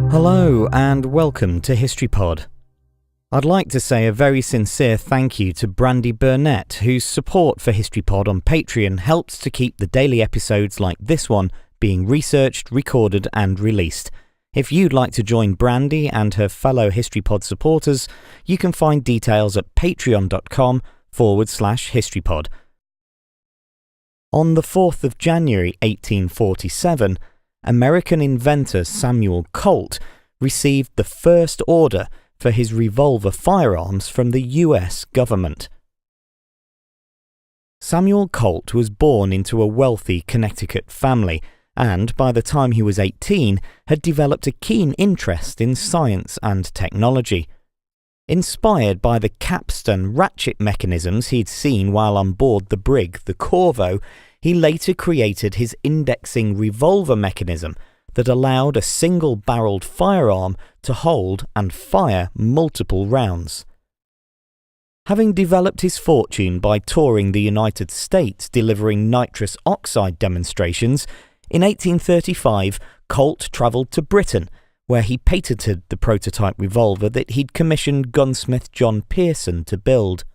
Hello and welcome to HistoryPod. I'd like to say a very sincere thank you to Brandy Burnett, whose support for HistoryPod on Patreon helps to keep the daily episodes like this one being researched, recorded and released. If you'd like to join Brandy and her fellow HistoryPod supporters, you can find details at patreon.com/HistoryPod. On the 4th of January 1847, American inventor Samuel Colt received the first order for his revolver firearms from the US government. Samuel Colt was born into a wealthy Connecticut family and, by the time he was 18, had developed a keen interest in science and technology. Inspired by the capstan ratchet mechanisms he'd seen while on board the brig the Corvo, he later created his indexing revolver mechanism that allowed a single-barreled firearm to hold and fire multiple rounds. Having developed his fortune by touring the United States delivering nitrous oxide demonstrations, in 1835 Colt travelled to Britain, where he patented the prototype revolver that he'd commissioned gunsmith John Pearson to build.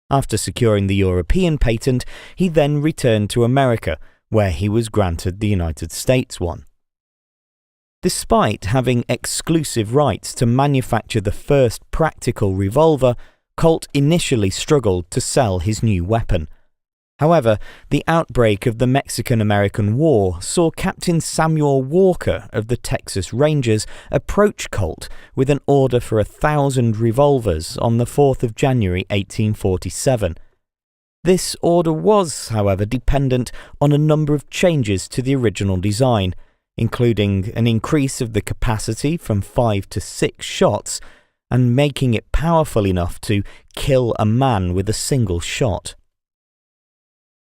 After securing the European patent, he then returned to America, where he was granted the United States one. Despite having exclusive rights to manufacture the first practical revolver, Colt initially struggled to sell his new weapon. However, the outbreak of the Mexican-American War saw Captain Samuel Walker of the Texas Rangers approach Colt with an order for 1,000 revolvers on the 4th of January 1847. This order was, however, dependent on a number of changes to the original design, including an increase of the capacity from 5 to 6 shots and making it powerful enough to kill a man with a single shot.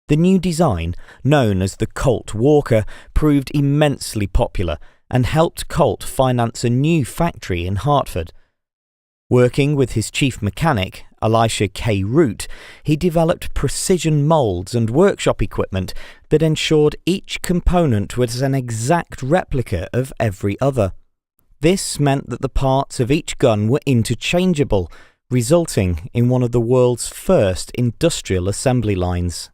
The new design, known as the Colt Walker, proved immensely popular and helped Colt finance a new factory in Hartford. Working with his chief mechanic, Elisha K. Root, he developed precision molds and workshop equipment that ensured each component was an exact replica of every other. This meant that the parts of each gun were interchangeable, resulting in one of the world's first industrial assembly lines.